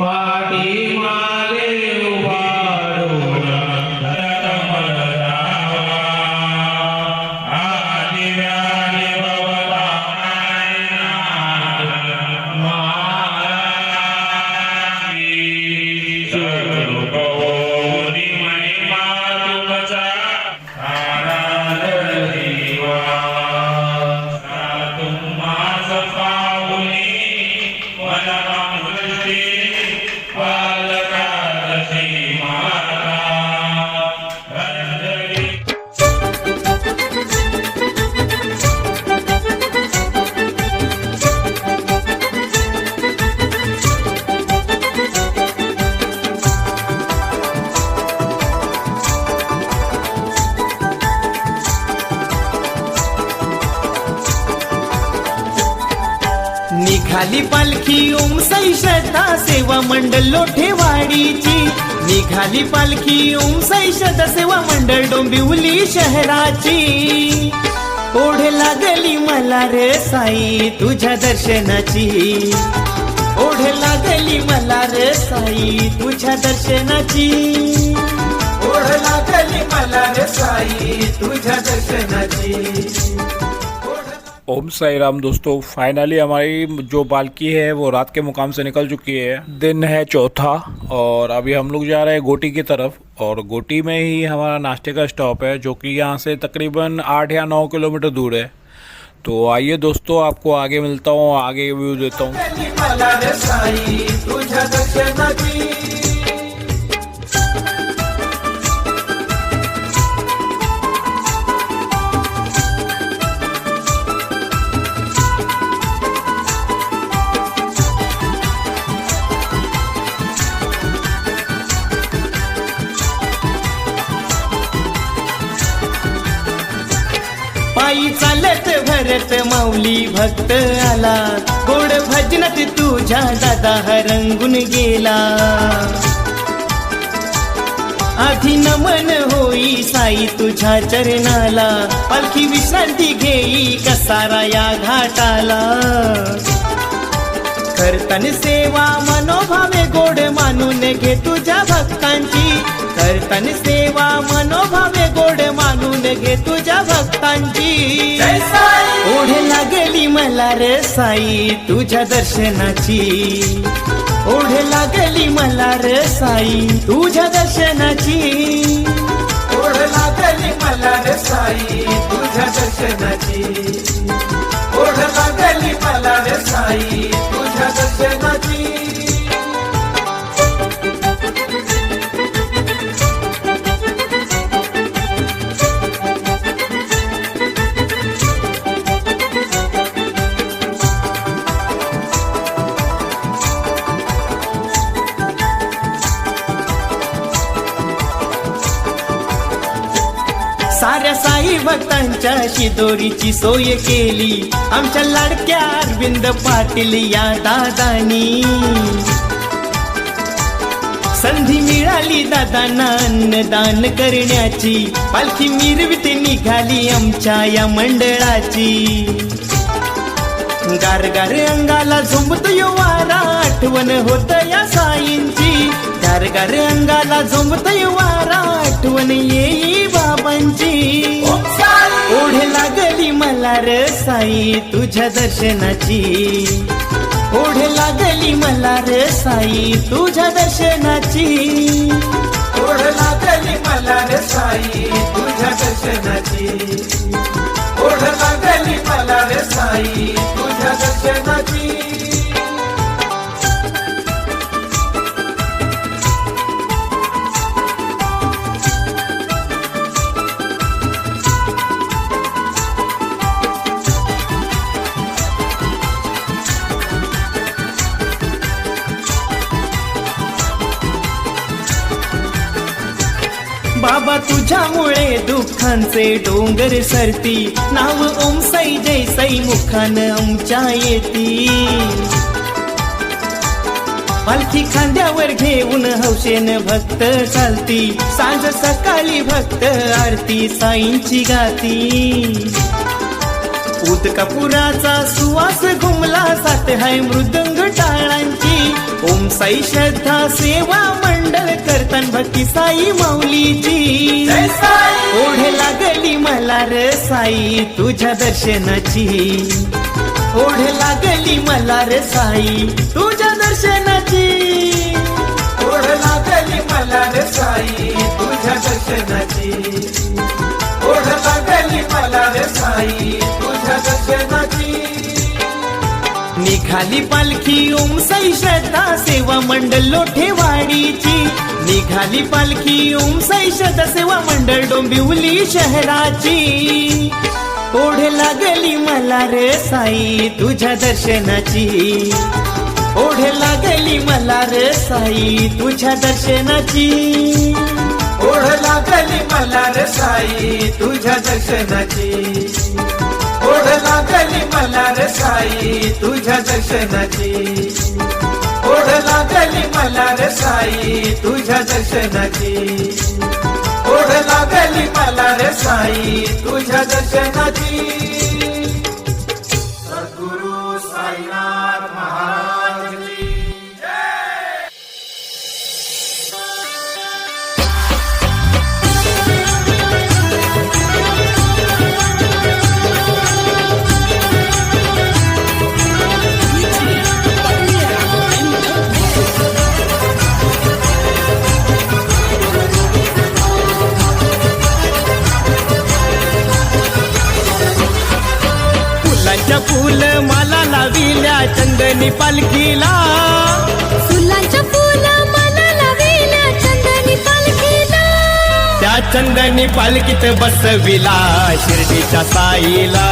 पाठी मागे उभारून धरतमळ जावा आदिव्याधी भवतानाथ महाराज सर्वरूप ओरी महिमा तुमचा आराधन देवा तुम्हास पाहुनी वनमृष्टी पालकादशी माता अंजली निघाली पालखी ओम साई श्रद्धा सेवा मंडळ लोठेवाडीची निघाली पालखी ओम साई श्रद्धा सेवा मंडळ डोंबिवली शहराची ओढ लागली मला रे साई तुझ्या दर्शनाची ओढ लागली मला रे साई तुझ्या दर्शनाची ओढ लागली मला रे साई तुझ्या दर्शनाची। ओम साई राम दोस्तों, फाइनली हमारी जो पालकी है वो रात के मुकाम से निकल चुकी है। दिन है चौथा और अभी हम लोग जा रहे हैं गोटी की तरफ और गोटी में ही हमारा नाश्ते का स्टॉप है जो कि यहाँ से तकरीबन 8 या 9 किलोमीटर दूर है। तो आइए दोस्तों, आपको आगे मिलता हूँ, आगे व्यू देता हूँ। पायी चालत भरत माऊली भक्त आला गोड भजनात तुझ्या दादा रंगून गेला आधी नमन होई साई तुझ्या चरणाला पालखी विश्रांती घेई कसारा या घाटाला करतान सेवा मनोभावे गोड मानून घे तुझ्या भक्तांची करतान सेवा मनोभावे गोड मानून घे तुझ्या भक्तांची ओढ लागली मला रे साई तुझ्या दर्शनाची ओढ लागली मला रे साई तुझ्या दर्शनाची ओढ लागली मला रे साई तुझ्या दर्शनाची ओढ लागली मला रे साई तुझ्या दर्शनाची। साऱ्या साई भक्तांच्या शिदोरीची सोय केली आमच्या लाडक्या अरविंद पाटील या दादानी संधी मिळाली दादांना अन्नदान करण्याची पालखी मिरवित निघाली आमच्या या मंडळाची गारगार अंगाला झोंबतो वारा आठवण होत या साईंची गारगार अंगाला झोंबतो वारा आठवण येई बाबांची ओढ लागली मला रे साई तुझ्या दर्शनाची ओढ लागली मला रे साई तुझ्या दर्शनाची ओढ लागली मला रे साई तुझ्या दर्शनाची ओढ लागली मला रे साई तुझ्या दर्शनाची। बाबा तुझ्यामुळे दुःखांचे डोंगर सरती नाव ओम साई जय साई मुखान आमच्या येती पालखी खांद्यावर घेऊन हौशेन भक्त चालती सांज सकाळी भक्त आरती साईंची गाती उदकापुराचा सुवास घुमला साथ हाय मृदंग टाळांची ओम साई श्रद्धा सेवा मंडळ करतान भक्ती साई माऊलीची ओढ लागली मला र साई तुझ्या दर्शनाची ओढ लागली मला रे साई तुझ्या दर्शनाची ओढ लागली मला रे साई तुझ्या दर्शनाची ओढ लागली मला रे साई तुझ्या दर्शनाची निघाली पालखी ओम साई श्रद्धा सेवा मंडळ लोठेवाडीची निघाली पालखी ओम साई श्रद्धा सेवा मंडळ डोंबिवली शहराची ओढ लागली मला रे साई तुझ्या दर्शनाची ओढ लागली मला रे साई तुझ्या दर्शनाची ओढ लागली मला रे साई तुझ्या दर्शनाची ओढ लागली मला रे साई तुझ्या दर्शनाची ओढ लागली मला रे साई तुझ्या दर्शनाची ओढ लागली मला रे साई तुझ्या दर्शनाची सद्गुरु साईनाथ महाराज की फुल माला लाविल्या चंदनी पालखीला फुलांच्या फुल मला लाविल्या चंदनी पालखीला त्या चंदनी पालखीत बसविला शिर्डीच्या साईला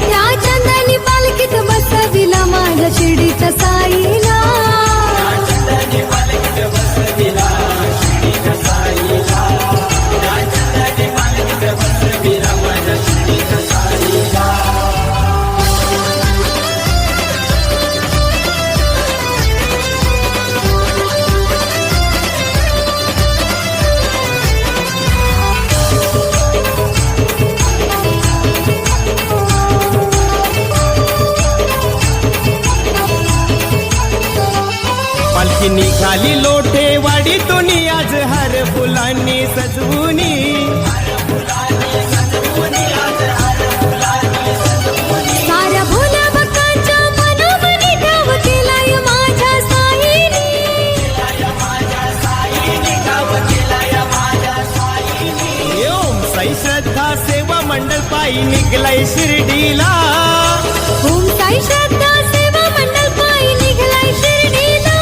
त्या चंदनी पालखीत बसविला माझ्या शिर्डीच्या साईला चंदनी पालखीत बसविला शिर्डीच्या साईला त्या चंदनी पालखीत बसविला माझ्या शिर्डीच्या साईला पालखी निघाली लोठेवाडीतून आज हर फुलांनी सजवुनी साऱ्या भोल्या भक्तांच्या मनोमनी ठाव केलाय माझ्या साईने ओम साई श्रद्धा सेवा मंडळ पायी निघलाय शिर्डीला ओम साई श्रद्धा सेवा मंडळ पायी निघलाय शिर्डीला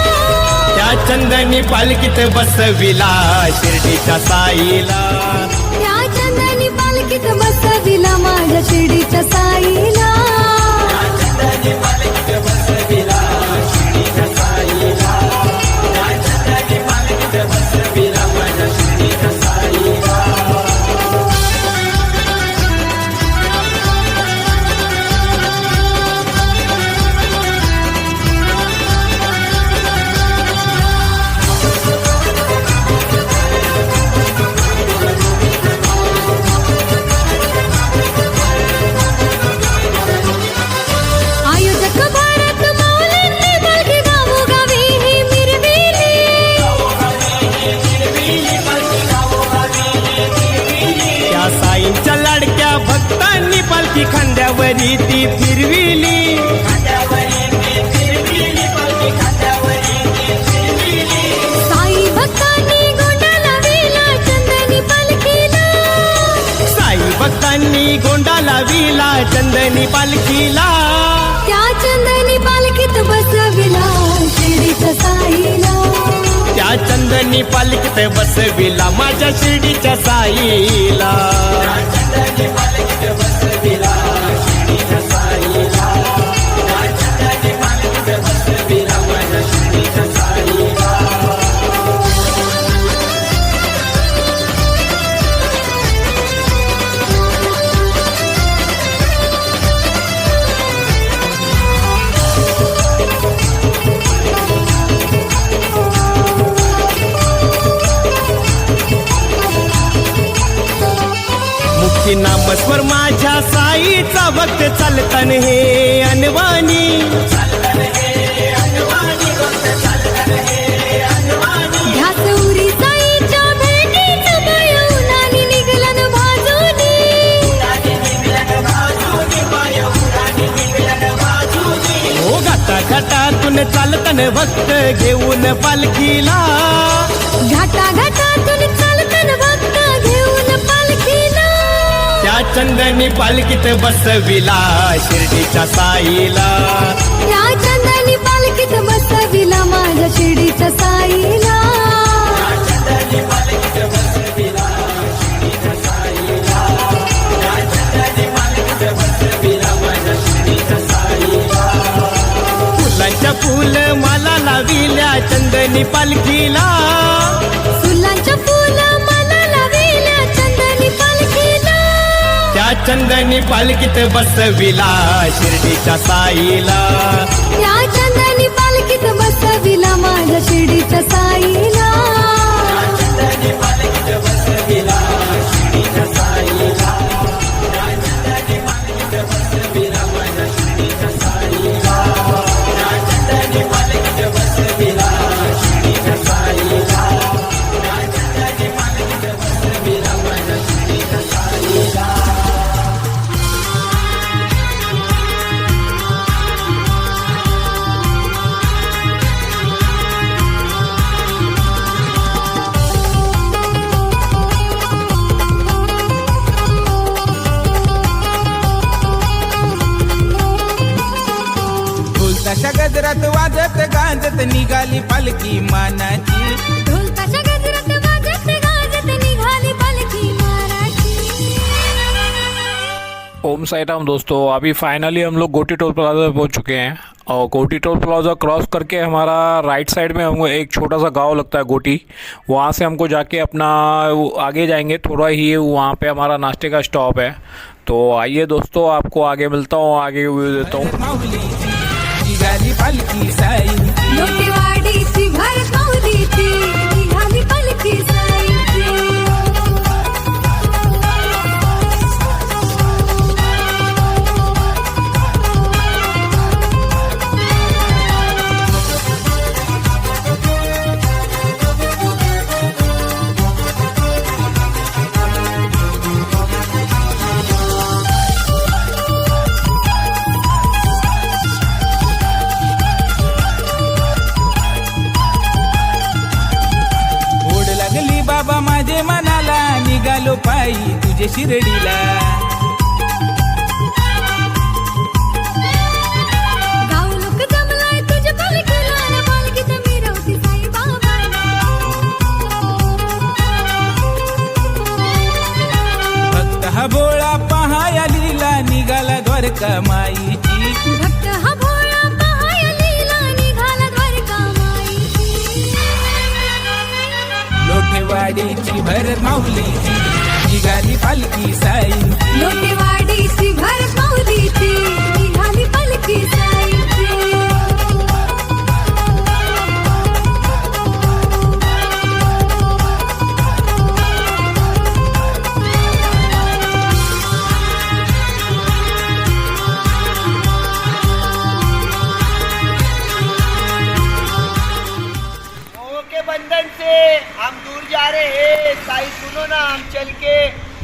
त्या चंदनी पालखीत बसविला शिर्डीच्या साईला त्या चंदनी पालखीत बसविला माझ्या शिर्डीच्या साईला चंदनी पालखीत बसविला शिर्डीच्या साईला चंदनी पालखीत बसविला माझ्या शिर्डीच्या साईला आयोजक भारत माऊलींनी पालखी गावोगावी ही मिरविली त्या साईंच्या लाडक्या भक्तांनी पालखी खांद्यावरी ती फिरविली साई भक्तांनी गोंडा लाविला चंदनी पालखीला साई भक्तांनी गोंडा लाविला चंदनी पालखीला त्या चंदनी पालखीत बसविला शिर्डीच्या साईला त्या चंदनी पालखीत बसविला माझ्या शिर्डीच्या साईला चंदनी पालखीत बसविला शिर्डीच्या साईला चंदनी पालखीत बसविला माझ्या शिर्डीच्या साईला मुक्ती नामस्वर माझ्या साईचा भक्त चालतन हे अनवानी घाटातून चालतन भक्त घेऊन पालखीला, घाटा घाटातून चालतन भक्त घेऊन पालखीला, त्या चंदनी पालखीत बसविला शिर्डीच्या साईला, त्या चंदनी पालखीत बसविला माझ्या शिर्डीच्या साईला. फुलांच्या फुल मला लाविल्या चंदनी पालखीला, फुलांच्या फुल मला लाविल्या चंदनी पालखीला, त्या चंदनी पालखीत बसविला शिर्डीच्या साईला, त्या चंदनी पालखीत बसविला माझ्या शिर्डीच्या साईला. ढोलताशा गजरात वाजत गाजत निघाली पालखी मानाची, ढोलताशा गजरात वाजत गाजत निघाली पालखी मानाची. ओम साई राम दोस्तों, अभी फाइनली हम लोग गोटी टोल प्लाजा पहुंच चुके हैं और गोटी टोल प्लाजा क्रॉस करके हमारा राइट साइड में हमको एक छोटा सा गांव लगता है गोटी, वहाँ से हमको जाके अपना आगे जाएंगे थोड़ा ही, वहाँ पे हमारा नाश्ते का स्टॉप है. तो आइए दोस्तों, आपको आगे मिलता हूँ, आगे व्यू देता हूँ. माऊलीची निघाली पालखी साई, लोटेवाडीची भारत माऊलीची निघाली पालखी साईची. ओढ लागली बाबा माझे मनाला, निघालो पायी तुझे शिर्डीला. गाव लोक जमलाय तुझ्या पालखीला, न पालखीत मिरवती साई बाबाला. भक्त हा भोळा पहाया लीला, निघाला द्वारका माईची, भक्त हा भोळा पहाया लीला, निघाला द्वारका माईची. लोटेवाडीची भरत माऊलीची निघाली पालखी साई, लोटेवाडीची भारत माऊलीची निघाली पालखी साईची. के बंधन से हम दूर जा रहे हैं, साई सुनो ना हम चल के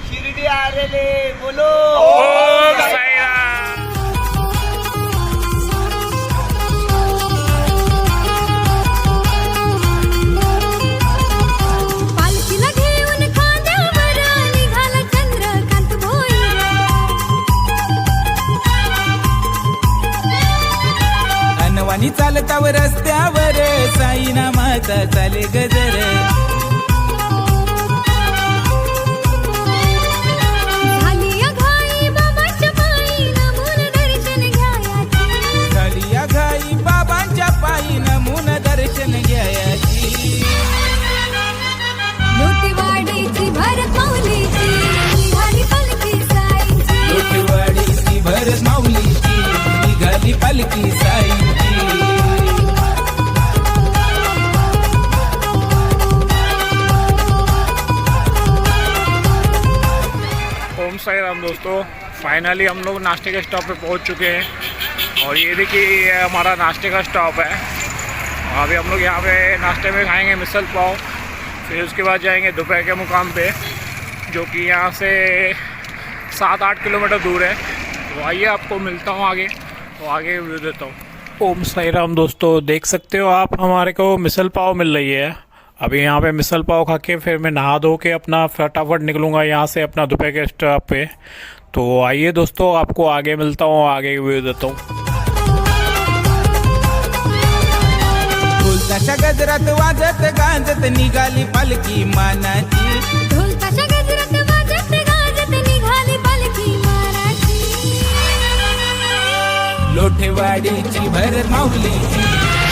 शिरडी आ रहे, बोलो ओम साई राम. पालखीला घेऊन खांद्यावर निघाला चंद्रकांत भोईर. अनवाणी चालतावर रस्त्यावर साई नामाचा चाले गजर, झाली या घाई बाबाच्या पायी नमून दर्शन घ्यायाची. झाली या घाई बाबांच्या पायी नमून दर्शन घ्यायची. लोटेवाडीची भारत माऊलीची निघाली पालखी साईची. लोटेवाडीची भरत माऊलीची निघाली पालखी साईची. ओम साई राम दोस्तों, फाइनली हम लोग नाश्ते के स्टॉप पे पहुंच चुके हैं और ये देखिए ये हमारा नाश्ते का स्टॉप है. अभी हम लोग यहाँ पे नाश्ते में खाएंगे मिसल पाव, फिर उसके बाद जाएंगे दोपहर के मुकाम पे जो कि यहाँ से 7-8 किलोमीटर दूर है. तो आइए आपको मिलता हूँ आगे, तो आगे व्यू देता हूँ. ओम साई राम दोस्तों, देख सकते हो आप हमारे को मिसल पाव मिल रही है। अभी यहाँ पे मिसल पाव खा के फिर मैं नहा धो के अपना फटाफट निकलूँगा यहाँ से अपना दोपहर के स्टॉप पे। तो आइए दोस्तों, आपको आगे मिलता हूँ, आगे व्यू देता हूँ। ढोलताशा गजरात वाजत गाजत निघाली पालखी मानाची, ढोल ताशा गजरात वाजत गाजत निघाली पालखी मानाची. लोठेवाडीची भर माऊलीची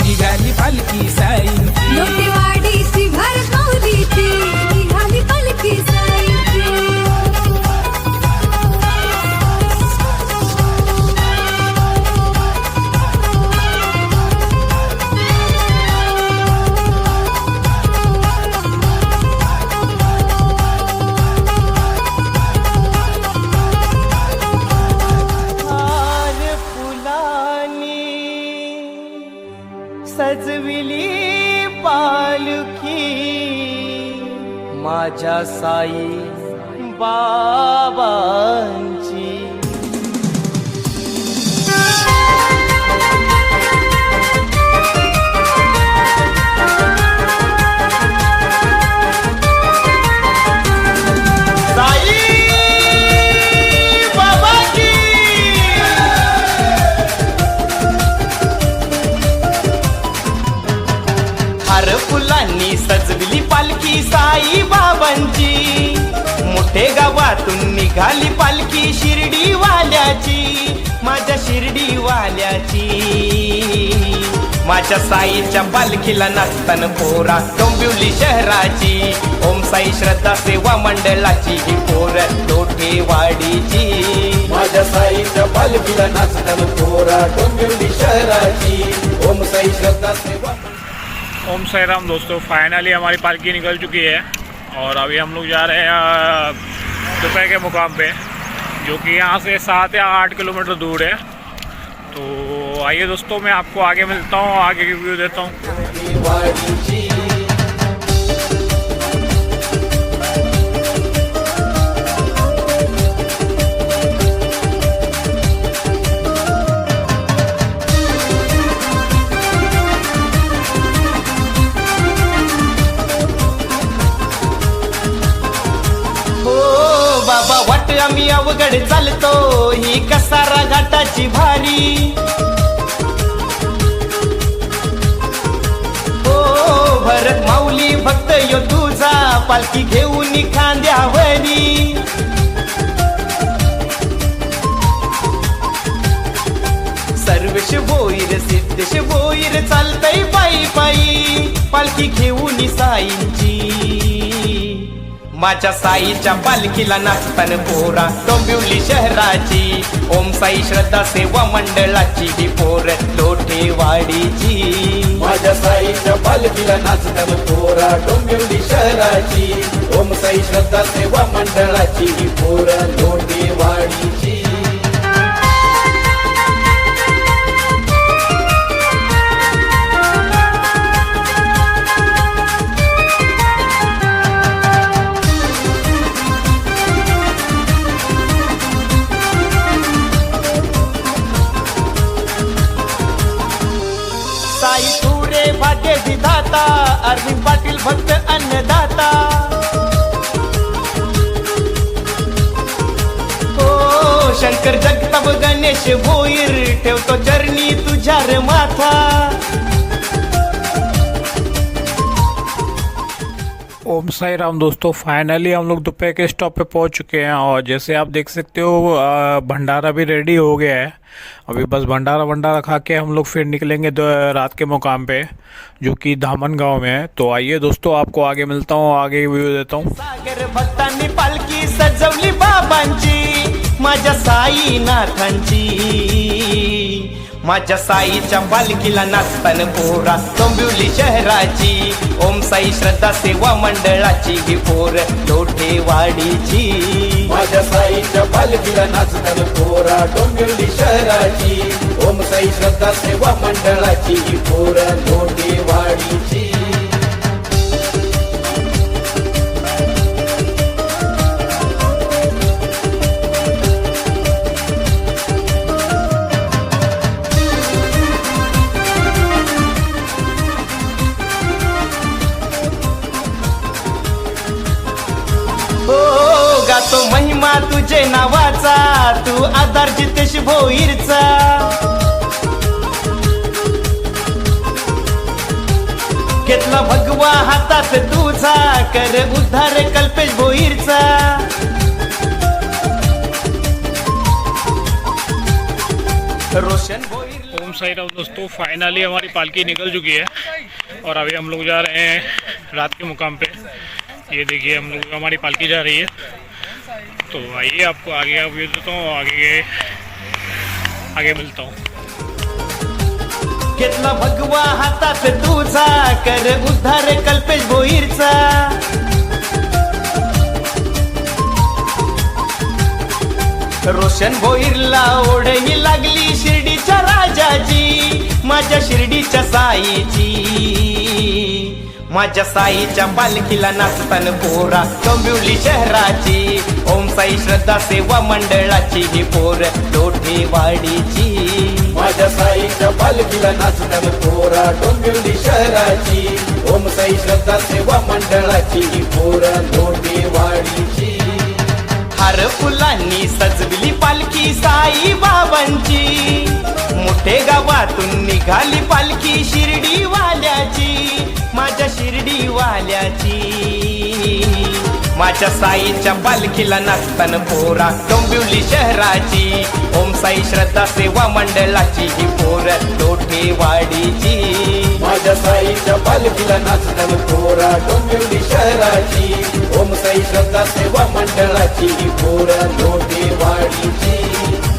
निघाली पालखी साईंची, लोटेवाडीची भर माऊलीची निघाली पालखी साईंची. हार फुलांनी सजविली पालखी माझ्या साई बाबांची. साई बाबांची. हार फुलांनी सजविली पालखी साई बाबांची, मोठे गावातून निघाली पालखी शिर्डी वाल्याची, माझ्या शिर्डी वाल्याची. माझ्या साईच्या पालखीला नाचताना पोरा डोंबिवली शहराची, ओम साई श्रद्धा सेवा मंडळाची ही पोर लोटेवाडीची. माझ्या साईच्या पालखीला नाचताना पोरा डोंबिवली शहराची, ओम साई श्रद्धा सेवा. ओम साई राम दोस्तों, फाइनली हमारी पालकी निकल चुकी है और अभी हम लोग जा रहे हैं दोपहर के मुकाम पे, जो कि यहाँ से 7 या 8 किलोमीटर दूर है। तो आइए दोस्तों, मैं आपको आगे मिलता हूँ, आगे की व्यू देता हूँ। बाबा वाट आम्ही अवघड चालतो ही कसारा घाटाची भारी. हो भरत माऊली भक्त यो तुझा पालखी घेऊन खांद्यावरी. सर्वेश भोईर सिद्धेश भोईर चालतय पायी पायी पालखी घेऊन साईंची. माझ्या साईच्या पालखीला नाचताना पोरा डोंबिवली शहराची, ओम साई श्रद्धा सेवा मंडळाची ही पोर लोटेवाडीची. माझ्या साईच्या पालखीला नाचताना पोरा डोंबिवली शहराची, ओम साई श्रद्धा सेवा मंडळाची ही पोर लोटेवाडीची. साई तुरे भाग्य विधाता, अरविंद पाटील भक्त अन्नदाता. हो शंकर जगताप गणेश भोईर ठेवतो चरणी तुझ्या रे माथा. ओम साई राम दोस्तों, फाइनली हम लोग दोपहर के स्टॉप पे पहुंच चुके हैं और जैसे आप देख सकते हो भंडारा भी रेडी हो गया है। अभी बस भंडारा खा के हम लोग फिर निकलेंगे रात के मुकाम पे, जो कि धामन गांव में है। तो आइए दोस्तों, आपको आगे मिलता हूँ, आगे व्यू देता हूँ। सागर भक्तांनी पालखी सजवली बाबांची, माझ्या साईनाथांची. माझ्या साईच्या पालखीला नाचताना पोरा डोंबिवली शहराची, ओम साई श्रद्धा सेवा मंडळाची ही पोर लोटेवाडीची. माझ्या साईच्या पालखीला नाचताना पोरा डोंबिवली शहराची, ओम साई श्रद्धा सेवा मंडळाची ही पोर लोटेवाडीची. तू आधार जितेश भोईरचा, घेतला भगवा हातात तुझा, कर उद्धार कल्पेश भोईरचा. रोशन भोईर. ओम साई राम दोस्तों, फाइनली हमारी पालकी निकल चुकी है और अभी हम लोग जा रहे हैं रात के मुकाम पे. ये देखिए हम लोग हमारी पालकी जा रही है. तो आइए आपको आगे का व्यू देता हूँ, आगे मिलता हूँ. घेतला भगवा हातात तुझा, कर उद्धार कल्पेश भोईरचा. रोशन भोईरला ओढही लागली शिर्डीच्या राजाची, माझ्या शिर्डीच्या साईची. माझ्या साईच्या पालखीला नाचतान पोरा डोंबिवली शहराची. ओम साई श्रद्धा सेवा मंडळाची ही पोर लोठेवाडीची. माझ्या साईच्या पालखीला नाचतान पोरा डोंबिवली शहराची. ओम साई श्रद्धा सेवा मंडळाची ही पोर लोटेवाडीची. हार फुलांनी सजविली पालखी साई बाबांची. मोठे गावातून निघाली पालखी शिर्डीवाल्याची, माझ्या शिर्डीवाल्याची. माझ्या साईच्या पालखीला नाचतान पोरा डोंबिवली शहराची. ओम साई श्रद्धा सेवा मंडळाची ही पोर लोठेवाडीची. माझ्या साईच्या पालखीला नाचतान पोरा डोंबिवली शहराची. ओम साई श्रद्धा सेवा मंडळाची ही पोर लोटेवाडीची.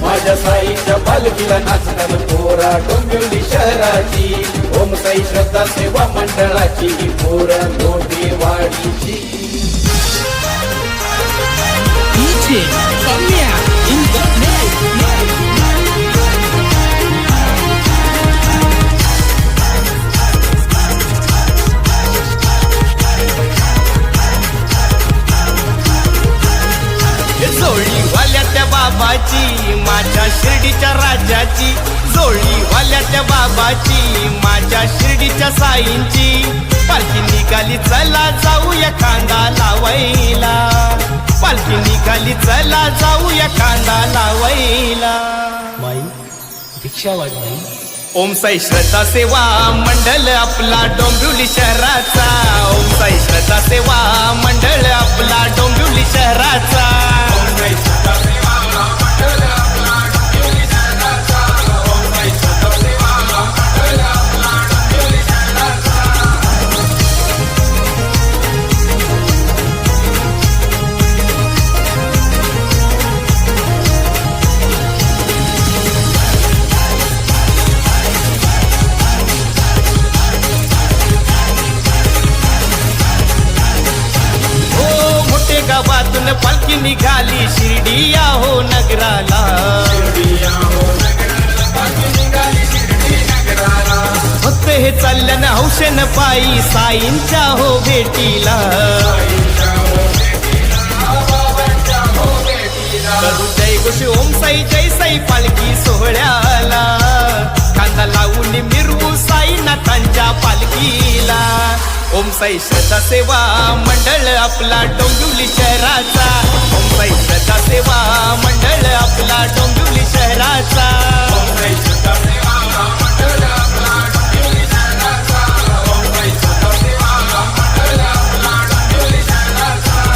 माझ्या साईच्या पालखीला नाचतान पोरा डोंबिवली शहराची. ओम साई श्रद्धा सेवा मंडळाची ही पोर लोटेवाडीची. जोळी वाल्या त्या बाबाची, माझ्या शिर्डीच्या राजाची. जोळी वाल्या त्या बाबाची, माझ्या शिर्डीच्या साईंची. पालखी निघाली चला जाऊया कांदा लावायला. पालखी निघाली चला जाऊया कांदा लावायला. ओम साई श्रद्धा सेवा मंडळ आपला डोंबिवली शहराचा. ओम साई श्रद्धा सेवा मंडळ आपला डोंबिवली शहराचा. गावातून पालखी निघाली शिर्डिया हो नगराला. फक्त हे चालल्यान हौशेन पायी साईंच्या हो भेटीला. करू जय घोष ओम साई जय साई पालखी सोहळ्याला. कांदा लावून मिरवू साईनाथांच्या पालखीला. ओम साई श्रद्धा सेवा मंडळ आपला डोंबिवली शहराचा. ओम साई श्रद्धा सेवा मंडळ आपला डोंबिवली शहराचा. ओम साई श्रद्धा सेवा मंडळ आपला डोंबिवली शहराचा. ओम साई श्रद्धा सेवा मंडळ आपला डोंबिवली शहराचा.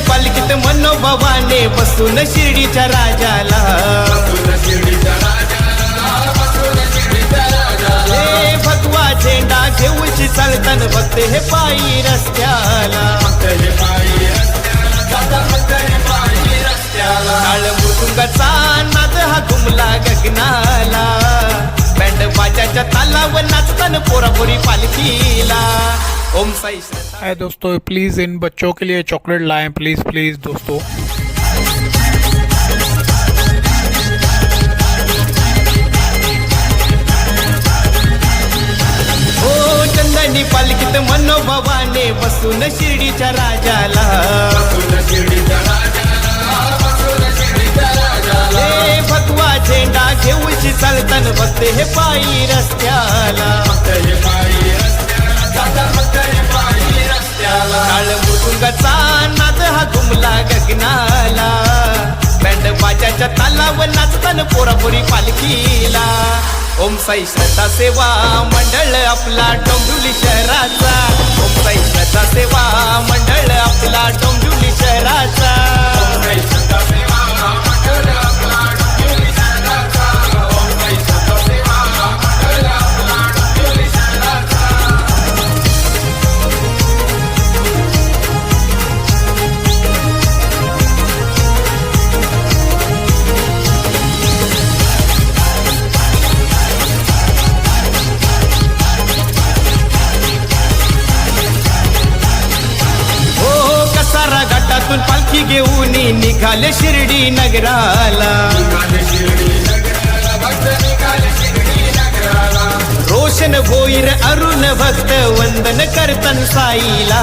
पालखीत मनोभावाने बसून शिर्डीच्या राजाला. हे भगवा झेंडा घेऊची चालतान भक्त हे पायी रस्त्याला. काळ मृदुंगाचा नाद हा घुमला गगनाला. बँड बाजाच्या तालावर नाचतान पोरापोरी पालखीला. ओम साई श्रद्धा. है दोस्तों, प्लीज़ इन बच्चों के लिए चॉकलेट लाएं, प्लीज़ दोस्तों. ओ चंदनी पालखीत मनो वैभवाने बसून शिर्डीच्या राजाला हे भगवा झेंडा घेऊची चालतन बघते हे पायी रस्त्याला काळ मृदुंगाचा नाद हा घुमला गगनाला बँड बाजाच्या तालावर नाचतान पोरापोरी पालखीला ओम साई श्रद्धा सेवा मंडळ आपला डोंबिवली शहराचा ओम साई श्रद्धा सेवा मंडळ आपला डोंबिवली शहराचा घाटातून पालखी घेऊन निघाले शिर्डी नगराला रोशन भोईर अरुण भक्त वंदन करतन साईला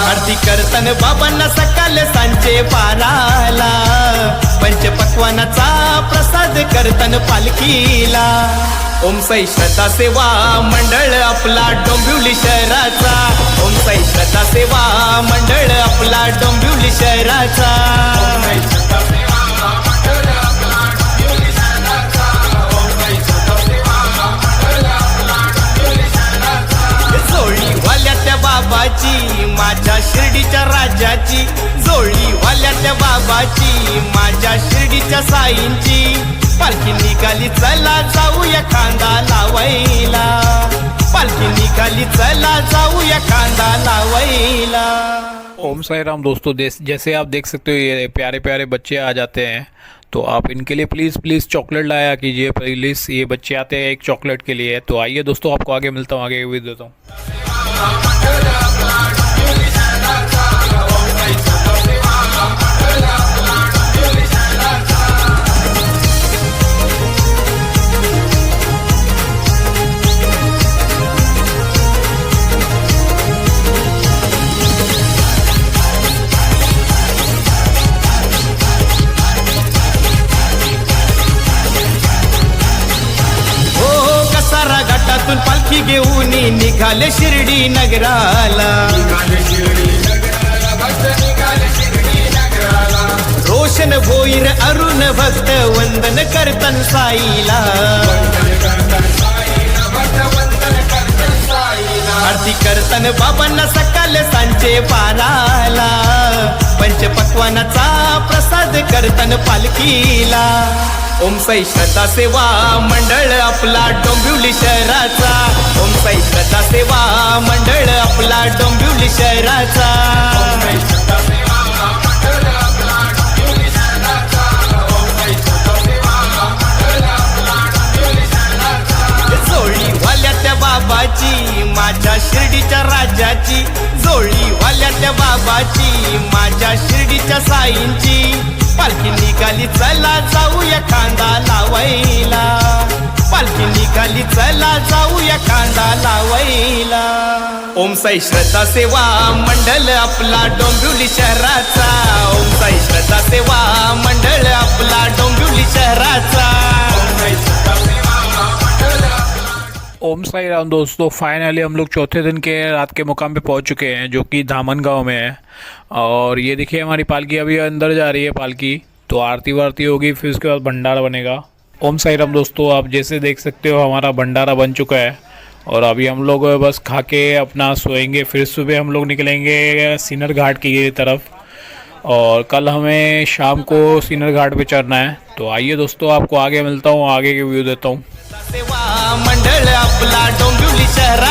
आरती करतन बाबांना सकाळ सांचे पाराला पंचपक्वानाचा प्रसाद करतन पालखीला ओम साई श्रद्धा सेवा मंडळ आपला डोंबिवली शहराचा ओम साई श्रद्धा सेवा मंडळ आपला डोंबिवली शहराचा जोळी वाल्या त्या बाबाची माझ्या शिर्डीच्या राजाची जोळी वाल्या त्या बाबाची माझ्या शिर्डीच्या साईंची पालखी निघाली चला जाऊया खांदा लावायला पालखी निघाली चला जाऊया खांदा लावायला। ओम साई राम दोस्तों, जैसे आप देख सकते हो ये प्यारे प्यारे बच्चे आ जाते हैं, तो आप इनके लिए प्लीज़ चॉकलेट लाया कीजिए। प्लीज़ ये बच्चे आते हैं एक चॉकलेट के लिए। तो आइए दोस्तों, आपको आगे मिलता हूँ, आगे भी देता हूँ। घाटातून पालखी घेऊन निघाले शिर्डी नगराला रोशन भोईर अरुण भक्त वंदन करतन साईला आरती करतन बाबांना सकाळ सांचे पाराला पंचपक्वानाचा प्रसाद करतन पालखीला ओम साई श्रद्धा सेवा मंडळ आपला डोंबिवली शहराचा ओम साई श्रद्धा सेवा मंडळ आपला डोंबिवली शहराचा जोळी वाल्या त्या बाबाची माझ्या शिर्डीच्या राजाची जोळी वाल्या त्या बाबाची माझ्या शिर्डीच्या साईंची पालखी निघाली चला जाऊया खांदा लावायला पालखी निघाली चला जाऊया खांदा लावायला ओम साई श्रद्धा सेवा मंडळ आपला डोंबिवली शहराचा ओम साई श्रद्धा सेवा मंडळ आपला डोंबिवली शहराचा ओम साई राम दोस्तों, फाइनली हम लोग चौथे दिन के रात के मुकाम पे पहुंच चुके हैं, जो कि धामन गांव में है। और ये देखिए हमारी पालकी अभी अंदर जा रही है पालकी, तो आरती वारती होगी, फिर उसके बाद भंडारा बनेगा। ओम साई राम दोस्तों, आप जैसे देख सकते हो हमारा भंडारा बन चुका है और अभी हम लोग बस खा के अपना सोएंगे। फिर सुबह हम लोग निकलेंगे सिन्नर घाट की तरफ और कल हमें शाम को सिन्नर घाट पे चढ़ना है। तो आइए दोस्तों, आपको आगे मिलता हूँ, आगे के व्यू देता हूँ। सेवा मंडळ आपला डोंबिवली शहरा